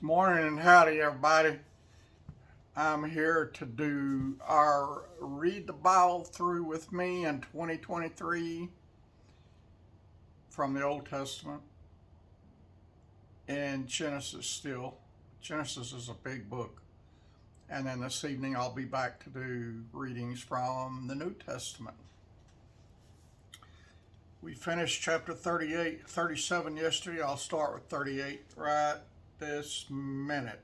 Morning and howdy, everybody. I'm here to do our Read the Bible through with me in 2023 from the Old Testament and Genesis still. Genesis is a big book. And then this evening I'll be back to do readings from the New Testament. We finished chapter 37 yesterday. I'll start with 38 right this minute.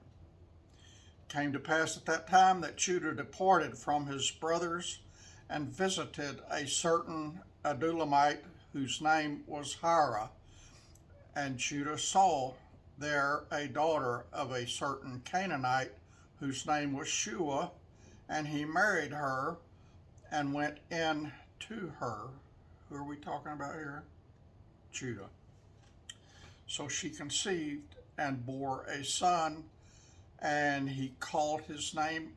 Came to pass at that time that Judah departed from his brothers and visited a certain Adullamite whose name was Hira. And Judah saw there a daughter of a certain Canaanite whose name was Shua, and he married her and went in to her. Who are we talking about here? Judah. So she conceived and bore a son, and he called his name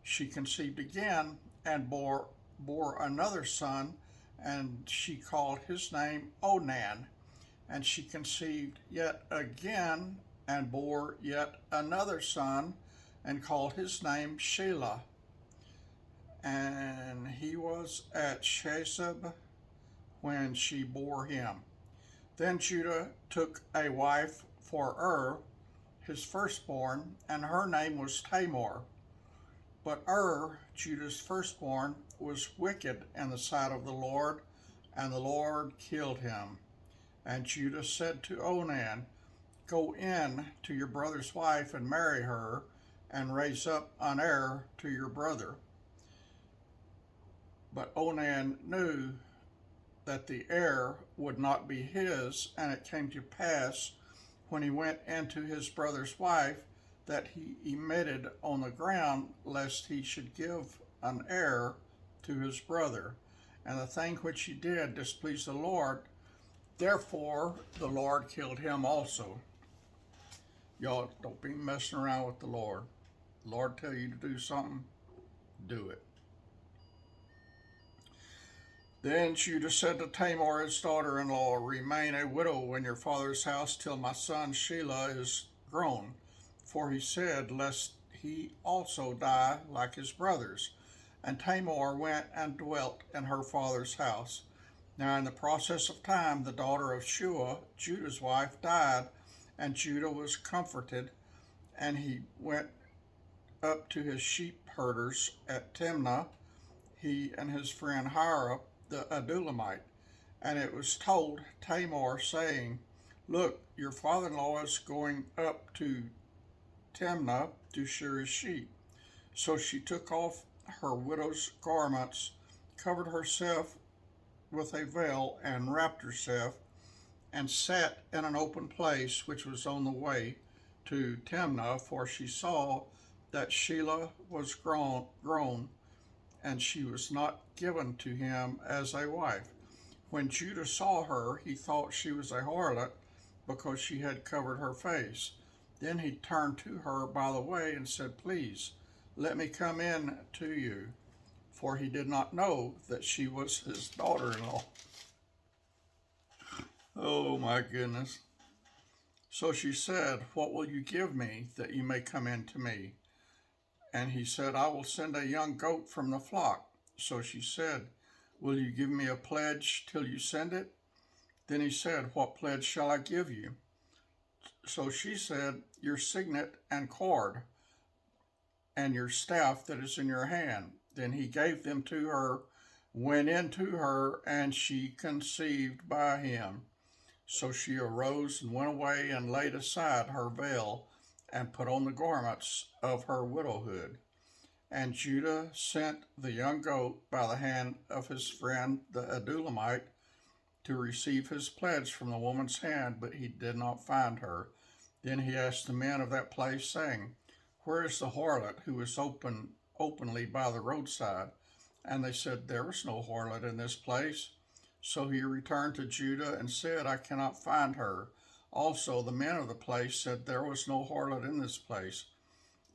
She conceived again and bore another son, and she called his name Onan. And she conceived yet again and bore yet another son, and called his name Shelah. And he was at Shezeb when she bore him. Then Judah took a wife for his firstborn, and her name was Tamar. But Judah's firstborn, was wicked in the sight of the Lord, and the Lord killed him. And Judah said to Onan, Go in to your brother's wife and marry her, and raise up an heir to your brother. But Onan knew that the heir would not be his, and it came to pass, when he went into his brother's wife, that he emitted on the ground, lest he should give an heir to his brother. And the thing which he did displeased the Lord. Therefore the Lord killed him also. Y'all don't be messing around with the Lord. The Lord tell you to do something, do it. Then Judah said to Tamar his daughter-in-law, Remain a widow in your father's house till my son Shelah is grown. For he said, Lest he also die like his brothers. And Tamar went and dwelt in her father's house. Now in the process of time the daughter of Shua, Judah's wife, died, and Judah was comforted, and he went up to his sheep herders at Timnah, he and his friend Hira the Adullamite. And it was told Tamar, saying, Look, your father-in-law is going up to Timnah to shear his sheep. So she took off her widow's garments, covered herself with a veil, and wrapped herself, and sat in an open place which was on the way to Timnah, for she saw that Shelah was grown, and she was not given to him as a wife. When Judah saw her, he thought she was a harlot, because she had covered her face. Then he turned to her by the way and said, Please, let me come in to you. For he did not know that she was his daughter-in-law. Oh my goodness. So she said, What will you give me that you may come in to me? And he said, I will send a young goat from the flock. So she said, Will you give me a pledge till you send it? Then he said, What pledge shall I give you? So she said, Your signet and cord, and your staff that is in your hand. Then he gave them to her, went in to her, and she conceived by him. So she arose and went away and laid aside her veil, and put on the garments of her widowhood. And Judah sent the young goat by the hand of his friend the Adullamite to receive his pledge from the woman's hand, but he did not find her. Then he asked the men of that place, saying, Where is the harlot who was openly by the roadside? And they said, There is no harlot in this place. So he returned to Judah and said, I cannot find her. Also the men of the place said, There was no harlot in this place.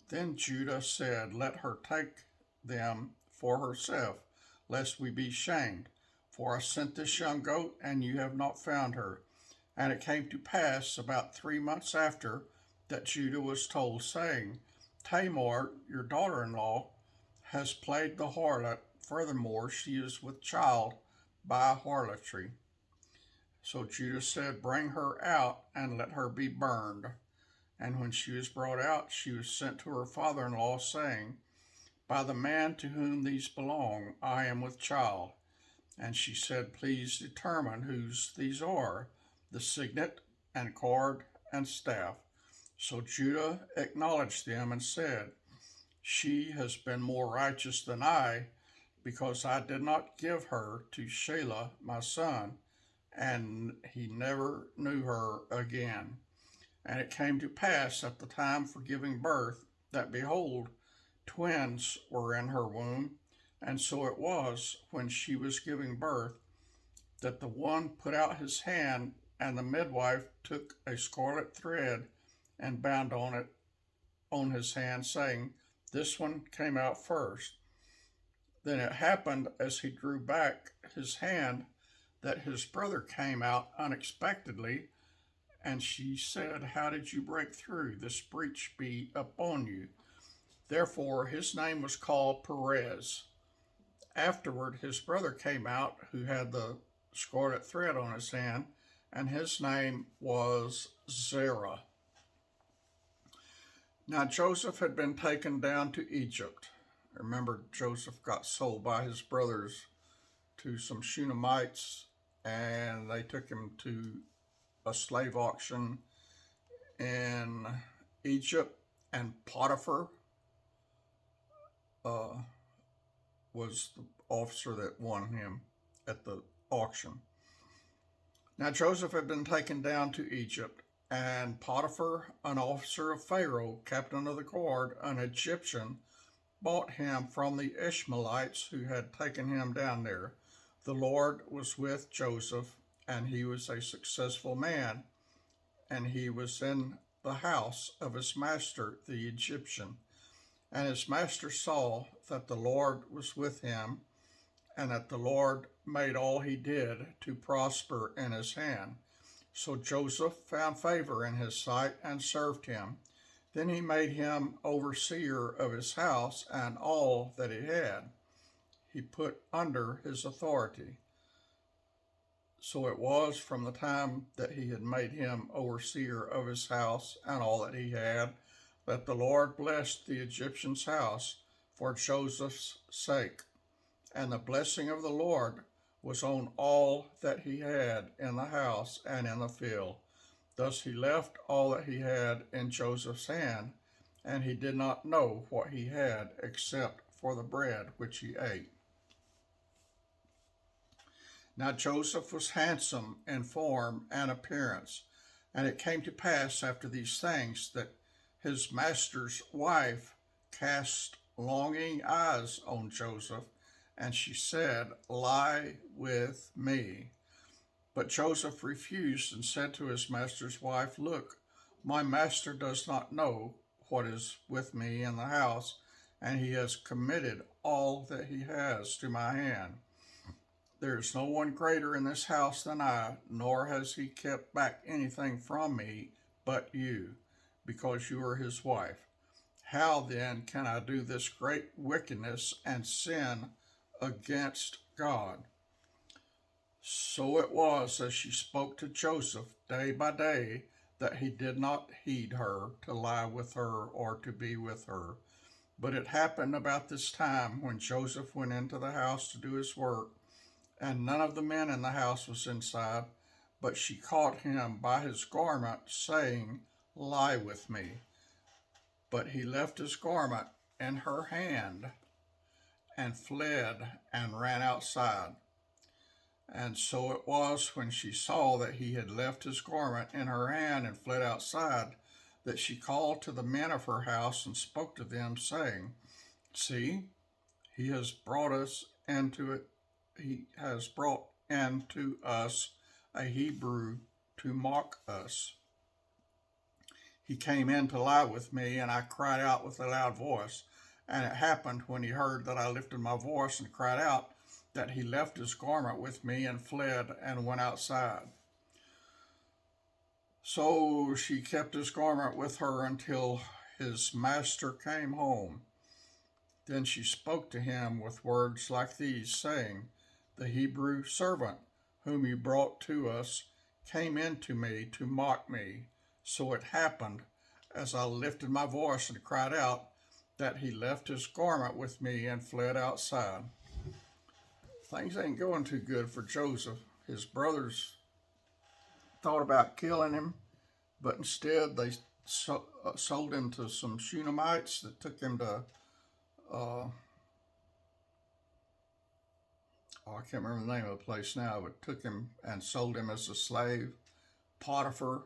Then Judah said, Let her take them for herself, lest we be shamed. For I sent this young goat, and you have not found her. And it came to pass about 3 months after, that Judah was told, saying, Tamar, your daughter-in-law, has played the harlot. Furthermore, she is with child by harlotry. So Judah said, Bring her out and let her be burned. And when she was brought out, she was sent to her father-in-law, saying, By the man to whom these belong, I am with child. And she said, Please determine whose these are, the signet and cord and staff. So Judah acknowledged them and said, She has been more righteous than I, because I did not give her to Shelah my son, and he never knew her again. And it came to pass at the time for giving birth, that behold, twins were in her womb. And so it was, when she was giving birth, that the one put out his hand, and the midwife took a scarlet thread and bound on his hand, saying, This one came out first. Then it happened, as he drew back his hand, that his brother came out unexpectedly, and she said, How did you break through? This breach be upon you. Therefore his name was called Perez. Afterward his brother came out, who had the scarlet thread on his hand, and his name was Zerah. Now Joseph had been taken down to Egypt. Remember, Joseph got sold by his brothers to some Shunammite, and they took him to a slave auction in Egypt, and Potiphar was the officer that won him at the auction. Now Joseph had been taken down to Egypt, and Potiphar, an officer of Pharaoh, captain of the guard, an Egyptian, bought him from the Ishmaelites who had taken him down there. The Lord was with Joseph, and he was a successful man, and he was in the house of his master, the Egyptian. And his master saw that the Lord was with him, and that the Lord made all he did to prosper in his hand. So Joseph found favor in his sight and served him. Then he made him overseer of his house and all that he had, he put under his authority. So it was from the time that he had made him overseer of his house and all that he had, that the Lord blessed the Egyptian's house for Joseph's sake. And the blessing of the Lord was on all that he had in the house and in the field. Thus he left all that he had in Joseph's hand, and he did not know what he had except for the bread which he ate. Now Joseph was handsome in form and appearance, and it came to pass after these things that his master's wife cast longing eyes on Joseph, and she said, Lie with me. But Joseph refused and said to his master's wife, Look, my master does not know what is with me in the house, and he has committed all that he has to my hand. There is no one greater in this house than I, nor has he kept back anything from me but you, because you are his wife. How then can I do this great wickedness and sin against God? So it was, as she spoke to Joseph day by day, that he did not heed her to lie with her or to be with her. But it happened about this time, when Joseph went into the house to do his work, and none of the men in the house was inside, but she caught him by his garment, saying, Lie with me. But he left his garment in her hand, and fled and ran outside. And so it was, when she saw that he had left his garment in her hand and fled outside, that she called to the men of her house and spoke to them, saying, See, he has brought into us a Hebrew to mock us. He came in to lie with me, and I cried out with a loud voice. And it happened, when he heard that I lifted my voice and cried out, that he left his garment with me and fled and went outside. So she kept his garment with her until his master came home. Then she spoke to him with words like these, saying, "The Hebrew servant whom you brought to us came in to me to mock me. So it happened, as I lifted my voice and cried out, that he left his garment with me and fled outside." Things ain't going too good for Joseph. His brothers thought about killing him, but instead they sold him to some Shunammite that took him to, I can't remember the name of the place now, but took him and sold him as a slave. Potiphar,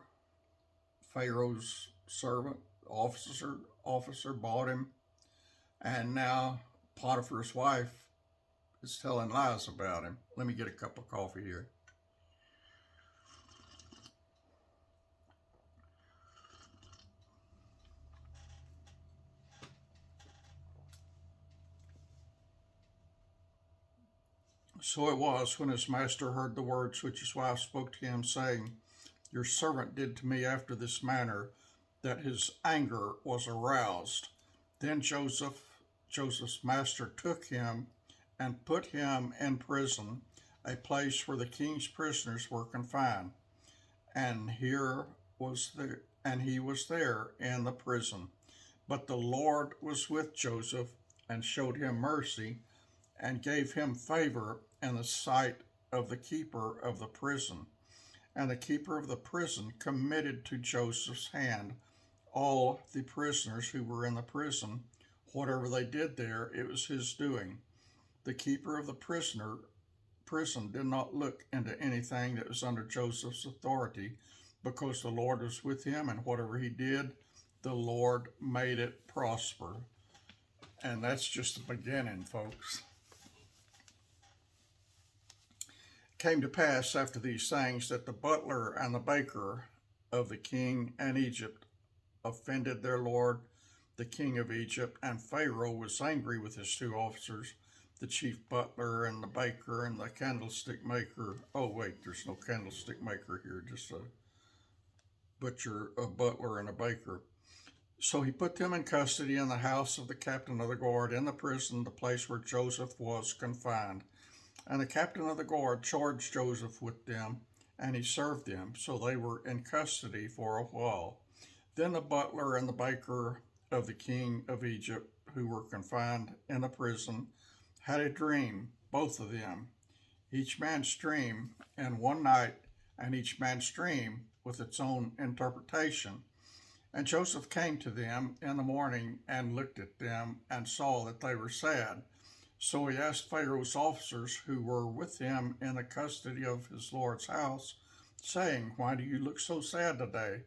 Pharaoh's servant, officer bought him, and now Potiphar's wife is telling lies about him. Let me get a cup of coffee here. So it was, when his master heard the words which his wife spoke to him, saying, "Your servant did to me after this manner," that his anger was aroused. Then Joseph's master took him and put him in prison, a place where the king's prisoners were confined. And he was there in the prison. But the Lord was with Joseph and showed him mercy and gave him favor in the sight of the keeper of the prison. And the keeper of the prison committed to Joseph's hand all the prisoners who were in the prison. Whatever they did there, it was his doing. The keeper of the prison did not look into anything that was under Joseph's authority, because the Lord was with him, and whatever he did, the Lord made it prosper. And that's just the beginning, folks. It came to pass after these things that the butler and the baker of the king and Egypt offended their lord, the king of Egypt, and Pharaoh was angry with his two officers, the chief butler and the baker and the candlestick maker. Oh, wait, there's no candlestick maker here, just a butcher, a butler, and a baker. So he put them in custody in the house of the captain of the guard in the prison, the place where Joseph was confined. And the captain of the guard charged Joseph with them, and he served them. So they were in custody for a while. Then the butler and the baker of the king of Egypt, who were confined in the prison, had a dream, both of them, each man's dream in one night, and each man's dream with its own interpretation. And Joseph came to them in the morning and looked at them and saw that they were sad. So he asked Pharaoh's officers who were with him in the custody of his lord's house, saying, "Why do you look so sad today?"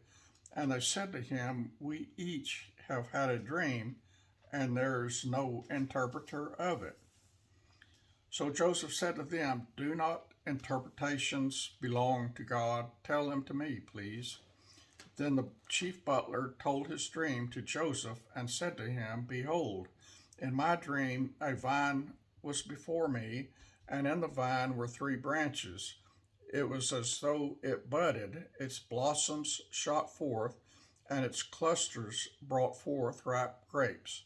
And they said to him, "We each have had a dream, and there is no interpreter of it." So Joseph said to them, "Do not interpretations belong to God? Tell them to me, please." Then the chief butler told his dream to Joseph and said to him, "Behold, in my dream a vine was before me, and in the vine were three branches. It was as though it budded, its blossoms shot forth, and its clusters brought forth ripe grapes.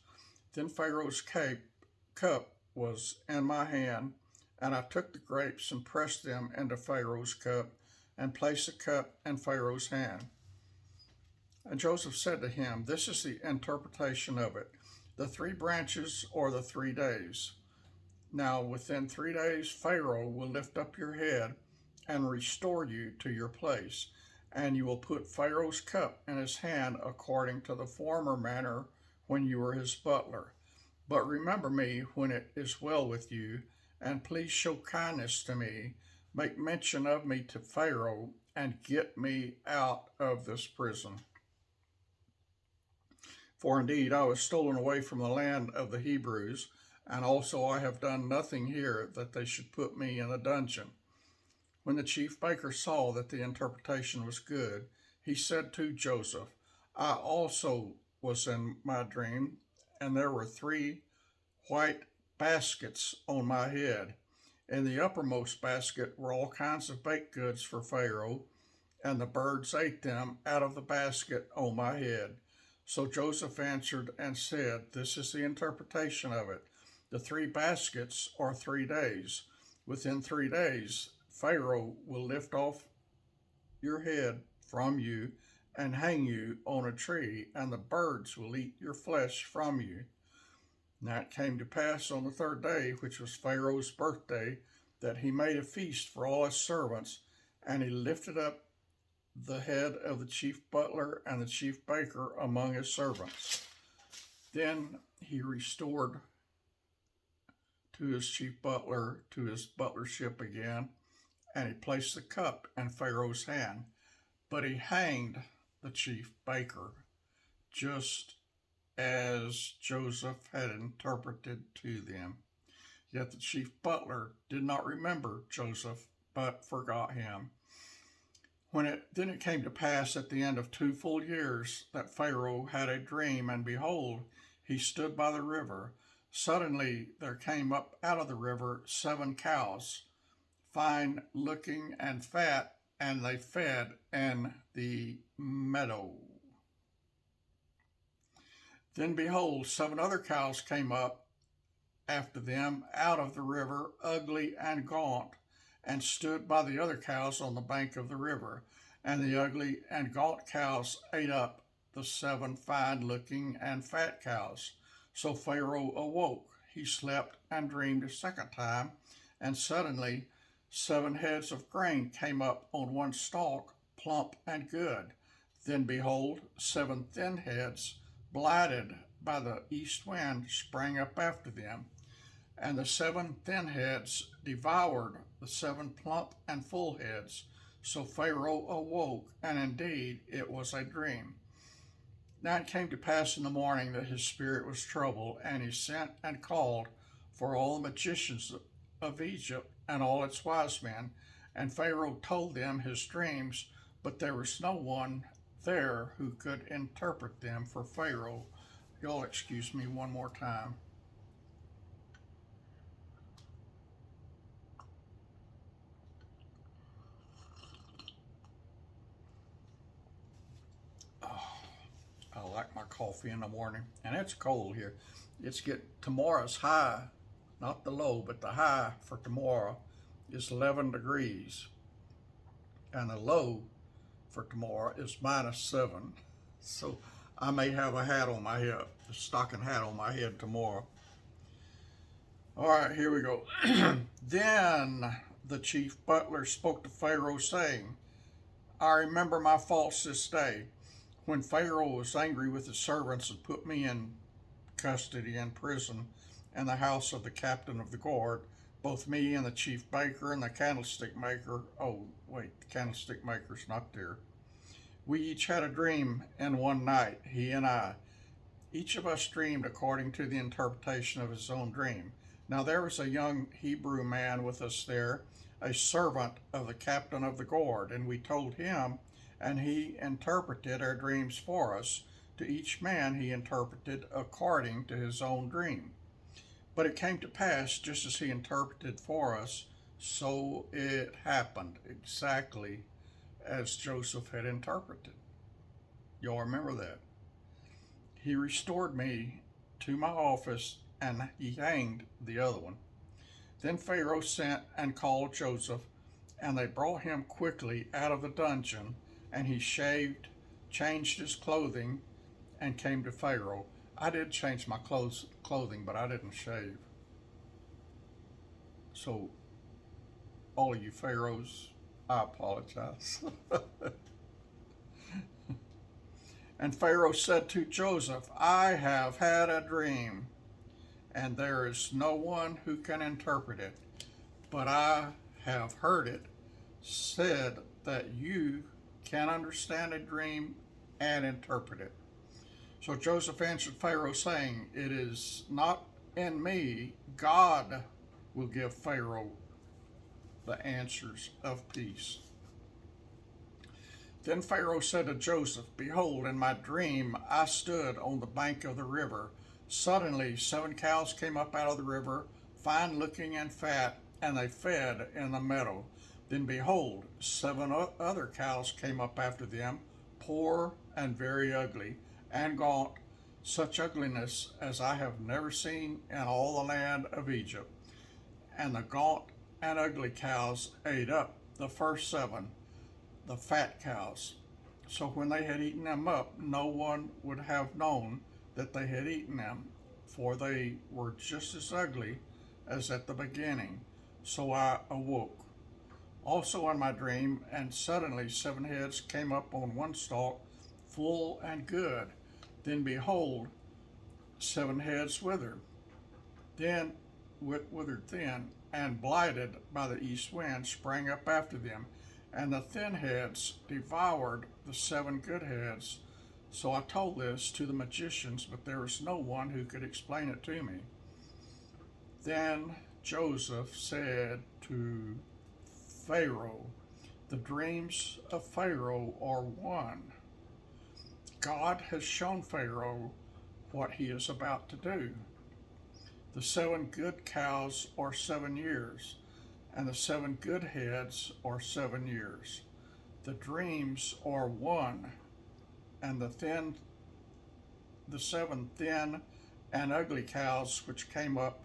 Then Pharaoh's cup was in my hand, and I took the grapes and pressed them into Pharaoh's cup, and placed the cup in Pharaoh's hand." And Joseph said to him, "This is the interpretation of it. The three branches are the 3 days. Now within 3 days Pharaoh will lift up your head and restore you to your place, and you will put Pharaoh's cup in his hand according to the former manner when you were his butler. But remember me when it is well with you, and please show kindness to me. Make mention of me to Pharaoh, and get me out of this prison. For indeed I was stolen away from the land of the Hebrews, and also I have done nothing here that they should put me in a dungeon." When the chief baker saw that the interpretation was good, he said to Joseph, "I also was in my dream, and there were 3 white baskets on my head. In the uppermost basket were all kinds of baked goods for Pharaoh, and the birds ate them out of the basket on my head. So Joseph answered and said, This is the interpretation of it. The three baskets are 3 days. Within 3 days, Pharaoh will lift off your head from you and hang you on a tree, and the birds will eat your flesh from you. Now it came to pass on the third day, which was Pharaoh's birthday, that he made a feast for all his servants, and he lifted up the head of the chief butler and the chief baker among his servants. Then he restored to his chief butler to his butlership again, and he placed the cup in Pharaoh's hand. But he hanged the chief baker, just as Joseph had interpreted to them. Yet the chief butler did not remember Joseph, but forgot him. Then it came to pass at the end of 2 full years that Pharaoh had a dream, and behold, he stood by the river. Suddenly there came up out of the river 7 cows, fine looking and fat, and they fed in the meadow. Then behold, 7 other cows came up after them out of the river, ugly and gaunt, and stood by the other cows on the bank of the river. And the ugly and gaunt cows ate up the 7 fine-looking and fat cows. So Pharaoh awoke. He slept and dreamed a second time, and suddenly 7 heads of grain came up on one stalk, plump and good. Then behold, 7 thin heads, blighted by the east wind, sprang up after them. And the 7 thin heads devoured the 7 plump and full heads. So Pharaoh awoke, and indeed it was a dream. Now it came to pass in the morning that his spirit was troubled, and he sent and called for all the magicians of Egypt and all its wise men. And Pharaoh told them his dreams, but there was no one there who could interpret them for Pharaoh. Y'all excuse me one more time. I like my coffee in the morning, and it's cold here. Tomorrow's high, not the low, but the high for tomorrow is 11 degrees, and the low for tomorrow is -7. So I may have a hat on my head, a stocking hat on my head tomorrow. All right, here we go. Then the chief butler spoke to Pharaoh, saying, I remember my faults this day, when Pharaoh was angry with his servants and put me in custody in prison in the house of the captain of the guard, both me and the chief baker and the candlestick maker. Oh, wait, the candlestick maker's not there. We each had a dream in one night, he and I. Each of us dreamed according to the interpretation of his own dream. Now there was a young Hebrew man with us there, a servant of the captain of the guard, and we told him, and he interpreted our dreams for us. To each man he interpreted according to his own dream. But it came to pass, just as he interpreted for us, so it happened exactly as Joseph had interpreted. Y'all remember that? He restored me to my office, and he hanged the other one. Then Pharaoh sent and called Joseph, and they brought him quickly out of the dungeon, and he shaved, changed his clothing, and came to Pharaoh. I did change my clothing, but I didn't shave. So, all of you Pharaohs, I apologize. And Pharaoh said to Joseph, I have had a dream, and there is no one who can interpret it, but I have heard it said that you can understand a dream and interpret it. So Joseph answered Pharaoh, saying, It is not in me. God will give Pharaoh the answers of peace. Then Pharaoh said to Joseph, Behold, in my dream I stood on the bank of the river. Suddenly 7 cows came up out of the river, fine looking and fat, and they fed in the meadow. Then behold, seven other cows came up after them, poor and very ugly, and gaunt, such ugliness as I have never seen in all the land of Egypt. And the gaunt and ugly cows ate up the first seven, the fat cows. So when they had eaten them up, no one would have known that they had eaten them, for they were just as ugly as at the beginning. So I awoke also in my dream, and suddenly seven heads came up on one stalk, full and good. Then behold, seven heads withered thin, and blighted by the east wind, sprang up after them, and the thin heads devoured the seven good heads. So I told this to the magicians, but there was no one who could explain it to me. Then Joseph said to Pharaoh, the dreams of Pharaoh are one. God has shown Pharaoh what he is about to do. The seven good cows are 7 years, and the seven good heads are 7 years. The dreams are one, and the seven thin and ugly cows which came up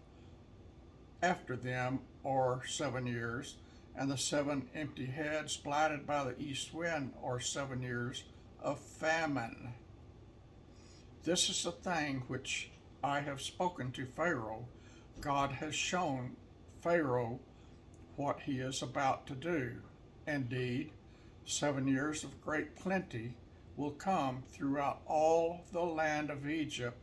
after them are 7 years, and the seven empty heads blighted by the east wind are 7 years of famine. This is the thing which I have spoken to Pharaoh. God has shown Pharaoh what he is about to do. Indeed, 7 years of great plenty will come throughout all the land of Egypt,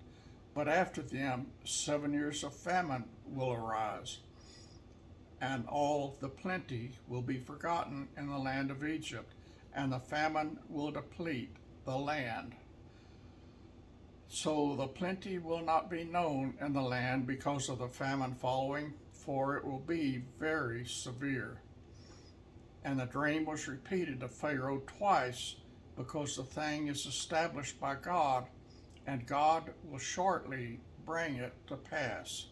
but after them 7 years of famine will arise, and all the plenty will be forgotten in the land of Egypt, and the famine will deplete the land. So the plenty will not be known in the land because of the famine following, for it will be very severe. And the dream was repeated to Pharaoh twice, because the thing is established by God, and God will shortly bring it to pass.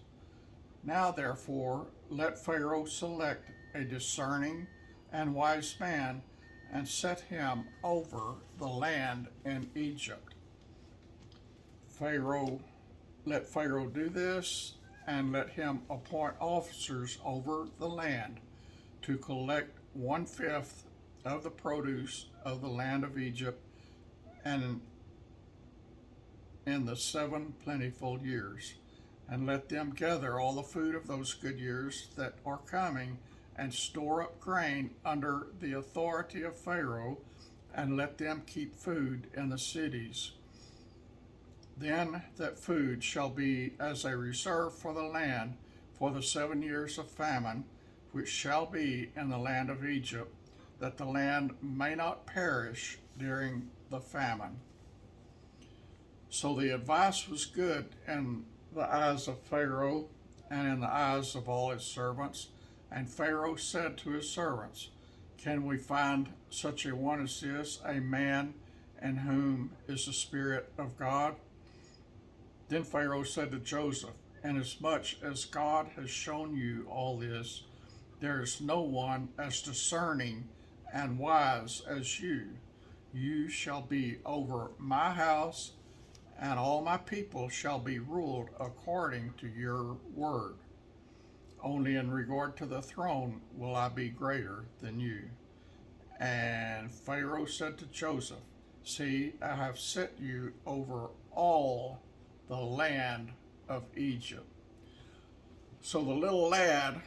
Now therefore let Pharaoh select a discerning and wise man, and set him over the land in Egypt. Let Pharaoh do this, and let him appoint officers over the land to collect 1/5 of the produce of the land of Egypt, and in the 7 plentiful years, and let them gather all the food of those good years that are coming, and store up grain under the authority of Pharaoh, and let them keep food in the cities. Then that food shall be as a reserve for the land for the 7 years of famine, which shall be in the land of Egypt, that the land may not perish during the famine. So the advice was good in the eyes of Pharaoh and in the eyes of all his servants. And Pharaoh said to his servants, can we find such a one as this, a man in whom is the Spirit of God? Then Pharaoh said to Joseph, inasmuch as God has shown you all this, there is no one as discerning and wise as you. You shall be over my house, and all my people shall be ruled according to your word. Only in regard to the throne will I be greater than you. And Pharaoh said to Joseph, see, I have set you over all the land of Egypt. So the little lad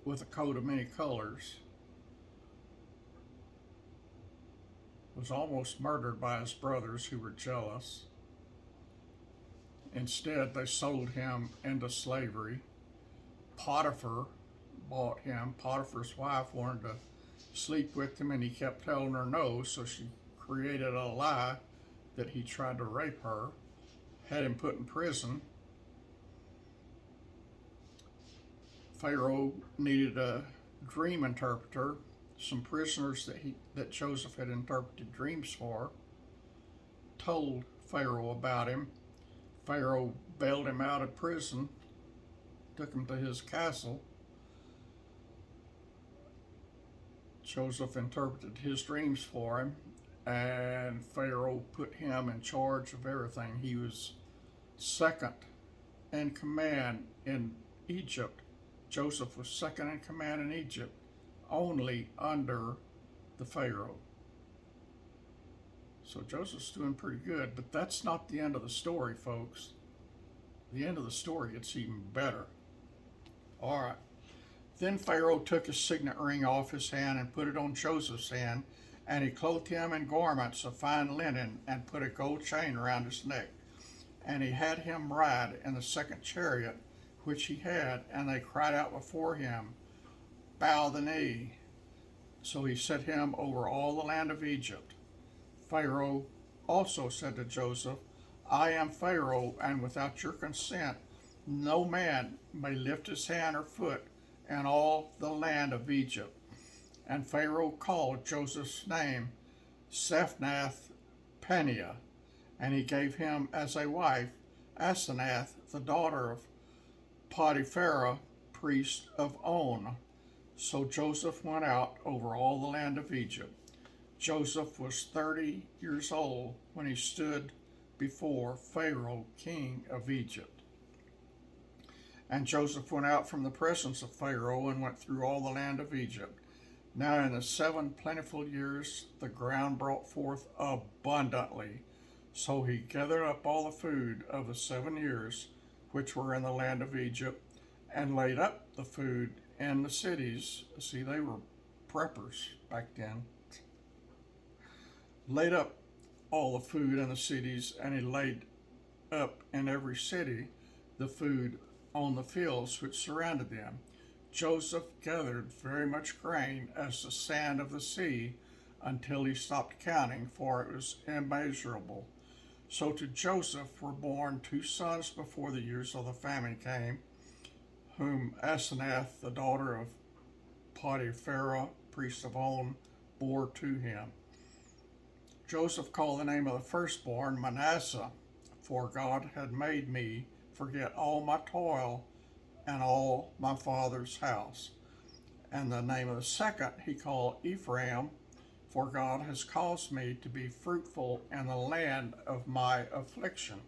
with a coat of many colors was almost murdered by his brothers who were jealous. Instead, they sold him into slavery. Potiphar bought him. Potiphar's wife wanted to sleep with him, and he kept telling her no, so she created a lie that he tried to rape her, had him put in prison. Pharaoh needed a dream interpreter. Some prisoners that Joseph had interpreted dreams for told Pharaoh about him. Pharaoh bailed him out of prison, took him to his castle, Joseph interpreted his dreams for him, and Pharaoh put him in charge of everything. He was second in command in Egypt. Joseph was second in command in Egypt, only under the Pharaoh. So Joseph's doing pretty good, but that's not the end of the story, folks. The end of the story gets even better. All right. Then Pharaoh took his signet ring off his hand and put it on Joseph's hand, and he clothed him in garments of fine linen and put a gold chain around his neck. And he had him ride in the second chariot which he had, and they cried out before him, "Bow the knee." So he set him over all the land of Egypt. Pharaoh also said to Joseph, "I am Pharaoh, and without your consent no man may lift his hand or foot in all the land of Egypt." And Pharaoh called Joseph's name Sephnath-Paneah, and he gave him as a wife Asenath, the daughter of Potiphera, priest of On. So Joseph went out over all the land of Egypt. Joseph was 30 years old when he stood before Pharaoh, king of Egypt. And Joseph went out from the presence of Pharaoh and went through all the land of Egypt. Now in the 7 plentiful years the ground brought forth abundantly. So he gathered up all the food of the 7 years which were in the land of Egypt, and laid up the food in the cities. See, they were preppers back then. Laid up all the food in the cities, and he laid up in every city the food on the fields which surrounded them. Joseph gathered very much grain as the sand of the sea, until he stopped counting, for it was immeasurable. So to Joseph were born 2 sons before the years of the famine came, whom Asenath, the daughter of Potiphera, priest of On, bore to him. Joseph called the name of the firstborn Manasseh, for God had made me forget all my toil and all my father's house. And the name of the second he called Ephraim, for God has caused me to be fruitful in the land of my affliction.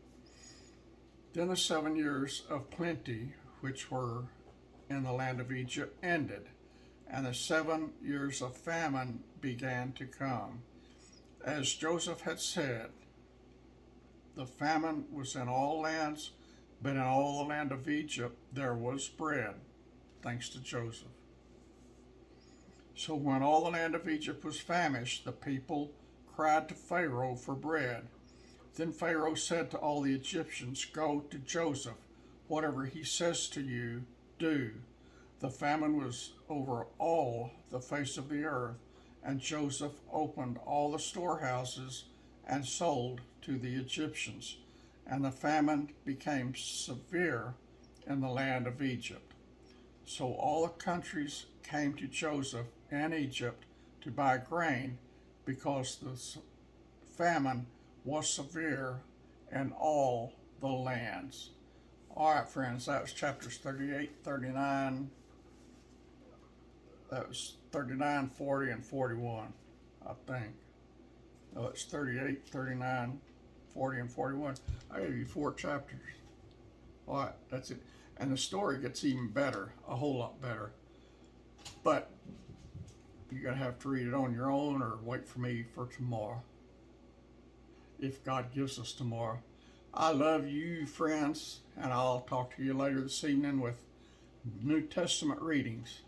Then the 7 years of plenty which were in the land of Egypt ended, and the 7 years of famine began to come. As Joseph had said, the famine was in all lands, but in all the land of Egypt there was bread, thanks to Joseph. So when all the land of Egypt was famished, the people cried to Pharaoh for bread. Then Pharaoh said to all the Egyptians, "Go to Joseph. Whatever he says to you, do." The famine was over all the face of the earth, and Joseph opened all the storehouses and sold to the Egyptians. And the famine became severe in the land of Egypt. So all the countries came to Joseph in Egypt to buy grain, because the famine was severe in all the lands. All right, friends, that was chapters 38, 39. That was 39, 40, and 41, I think. No, it's 38, 39, 40, and 41. I gave you 4 chapters. All right, that's it. And the story gets even better, a whole lot better. But you're going to have to read it on your own, or wait for me for tomorrow, if God gives us tomorrow. I love you, friends, and I'll talk to you later this evening with New Testament readings.